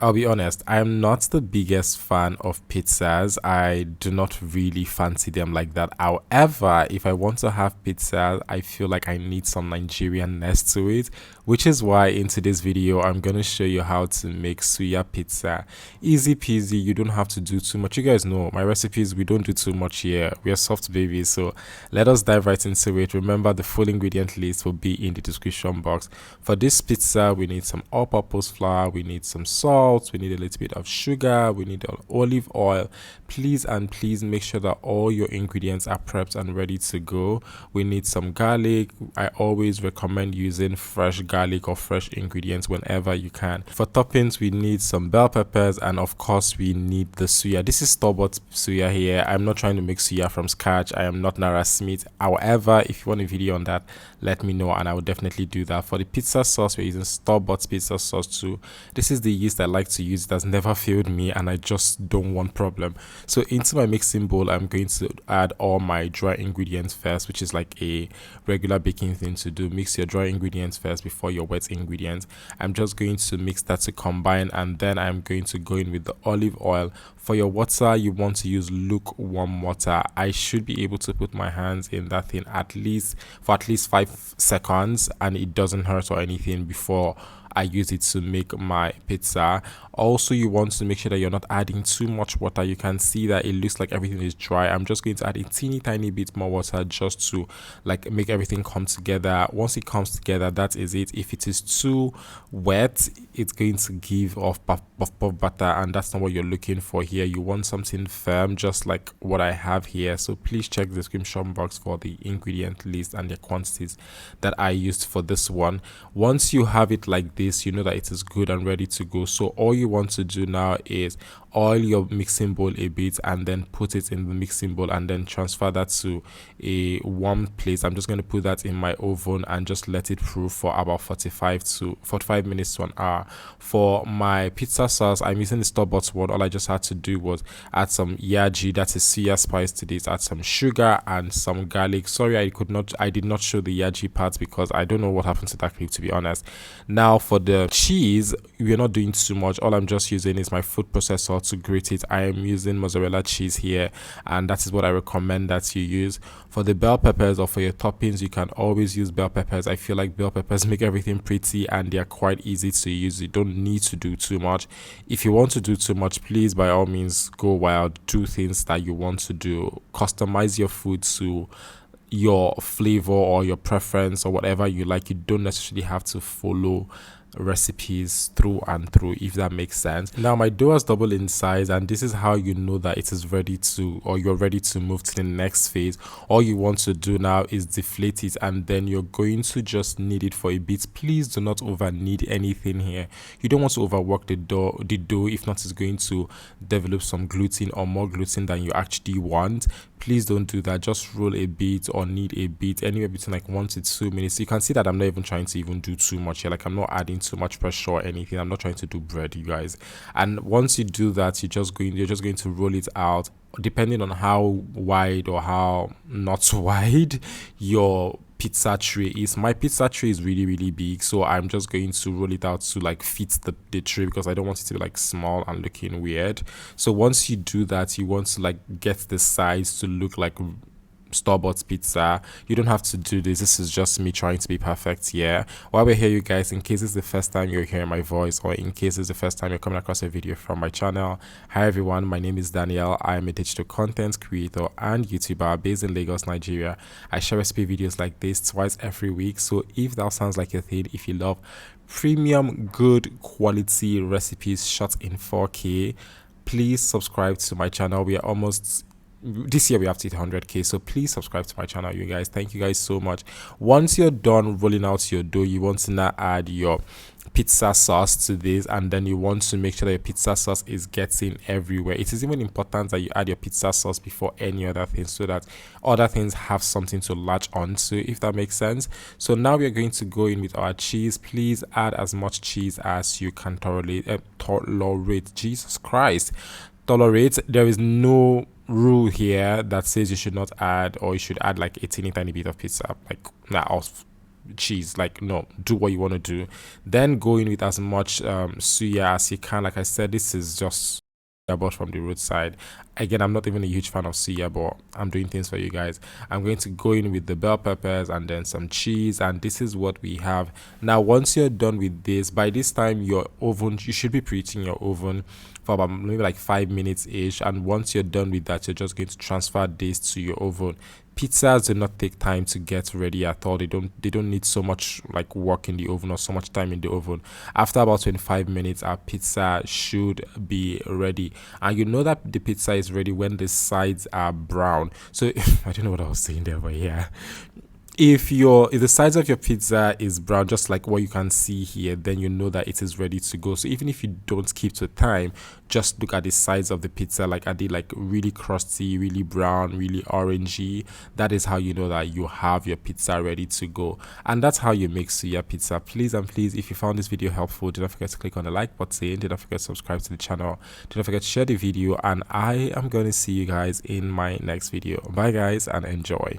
I'll be honest, I am not the biggest fan of pizzas. I do not really fancy them like that. However, if I want to have pizza, I feel like I need some Nigerianness to it, which is why in today's video, I'm going to show you how to make suya pizza. Easy peasy, you don't have to do too much. You guys know my recipes, we don't do too much here. We are soft babies, so let us dive right into it. Remember, the full ingredient list will be in the description box. For this pizza, we need some all-purpose flour, we need some salt, we need a little bit of sugar, we need olive oil. Please make sure that all your ingredients are prepped and ready to go. We need some garlic. I always recommend using fresh garlic or fresh ingredients whenever you can. For toppings, we need some bell peppers, and of course we need the suya. This is store-bought suya here. I'm not trying to make suya from scratch. I am not Nara Smith. However, if you want a video on that, let me know and I will definitely do that. For the pizza sauce, we're using store-bought pizza sauce too. This is the yeast I like to use. It has never failed me and I just don't want problem. So into my mixing bowl, I'm going to add all my dry ingredients first, which is like a regular baking thing to do. Mix your dry ingredients first before your wet ingredients. I'm just going to mix that to combine, and then I'm going to go in with the olive oil. For your water, you want to use lukewarm water. I should be able to put my hands in that thing for at least 5 seconds, and it doesn't hurt or anything before I use it to make my pizza. Also, you want to make sure that you're not adding too much water. You can see that it looks like everything is dry. I'm just going to add a teeny tiny bit more water just to like make everything come together. Once it comes together, that is it. If it is too wet, it's going to give off puff butter, and that's not what you're looking for here. You want something firm, just like what I have here. So please check the description box for the ingredient list and the quantities that I used for this one. Once you have it like this, you know that it is good and ready to go. So all you want to do now is oil your mixing bowl a bit and then put it in the mixing bowl and then transfer that to a warm place. I'm just going to put that in my oven and just let it proof for about 45 minutes to an hour. For my pizza sauce, I'm using the store-bought one. All I just had to do was add some yaji, that is suya spice to this, add some sugar and some garlic. Sorry, I did not show the yaji part because I don't know what happened to that clip, to be honest. Now for the cheese, we're not doing too much. All I'm just using is my food processor to grate it. I am using mozzarella cheese here, and that is what I recommend that you use. For the bell peppers or for your toppings, you can always use bell peppers. I feel like bell peppers make everything pretty and they are quite easy to use. You don't need to do too much. If you want to do too much, please by all means go wild, do things that you want to do, customize your food to your flavor or your preference or whatever you like. You don't necessarily have to follow recipes through and through, if that makes sense. Now my dough has doubled in size, and this is how you know that it is ready to, or you're ready to move to the next phase. All you want to do now is deflate it, and then you're going to just knead it for a bit. Please do not over knead anything here. You don't want to overwork the dough. If not, it's going to develop some gluten or more gluten than you actually want. Please don't do that. Just roll a bit or knead a bit, anywhere between like 1 to 2 minutes. You can see that I'm not even trying to even do too much here. Like I'm not adding too much pressure or anything. I'm not trying to do bread, you guys. And once you do that, you're just going to roll it out, depending on how wide or how not wide your pizza tray is. My pizza tray is really big, so I'm just going to roll it out to like fit the tray because I don't want it to be like small and looking weird. So once you do that, you want to like get the size to look like store-bought pizza. You don't have to do this is just me trying to be perfect here. While we're here, you guys, in case it's the first time you're hearing my voice, or in case it's the first time you're coming across a video from my channel, hi everyone, my name is Daniel. I am a digital content creator and YouTuber based in Lagos, Nigeria. I share recipe videos like this twice every week, so if that sounds like your thing, if you love premium good quality recipes shot in 4K, please subscribe to my channel. We are almost, this year we have to hit 100k, so please subscribe to my channel, you guys. Thank you guys so much. Once you're done rolling out your dough, you want to now add your pizza sauce to this, and then you want to make sure that your pizza sauce is getting everywhere. It is even important that you add your pizza sauce before any other thing, so that other things have something to latch onto, if that makes sense. So now we are going to go in with our cheese. Please add as much cheese as you can tolerate. Jesus Christ, tolerate. There is no rule here that says you should not add, or you should add like a teeny tiny bit of pizza. Like now, cheese. Like, no, do what you want to do. Then go in with as much suya as you can. Like I said, this is just I bought from the roadside. Again, I'm not even a huge fan of suya, but I'm doing things for you guys. I'm going to go in with the bell peppers and then some cheese, and this is what we have. Now, once you're done with this, by this time your oven, you should be preheating your oven for about maybe like 5 minutes ish. And once you're done with that, you're just going to transfer this to your oven. Pizzas do not take time to get ready at all. They don't need so much like work in the oven or so much time in the oven. After about 25 minutes, our pizza should be ready. And you know that the pizza is ready when the sides are brown. So I don't know what I was saying there, but yeah, if the size of your pizza is brown, just like what you can see here, then you know that it is ready to go. So even if you don't keep to time, just look at the size of the pizza. Like, are they like really crusty, really brown, really orangey? That is how you know that you have your pizza ready to go. And that's how you make suya pizza. Please and please, if you found this video helpful, do not forget to click on the like button. Do not forget to subscribe to the channel. Do not forget to share the video, and I am going to see you guys in my next video. Bye guys, and enjoy.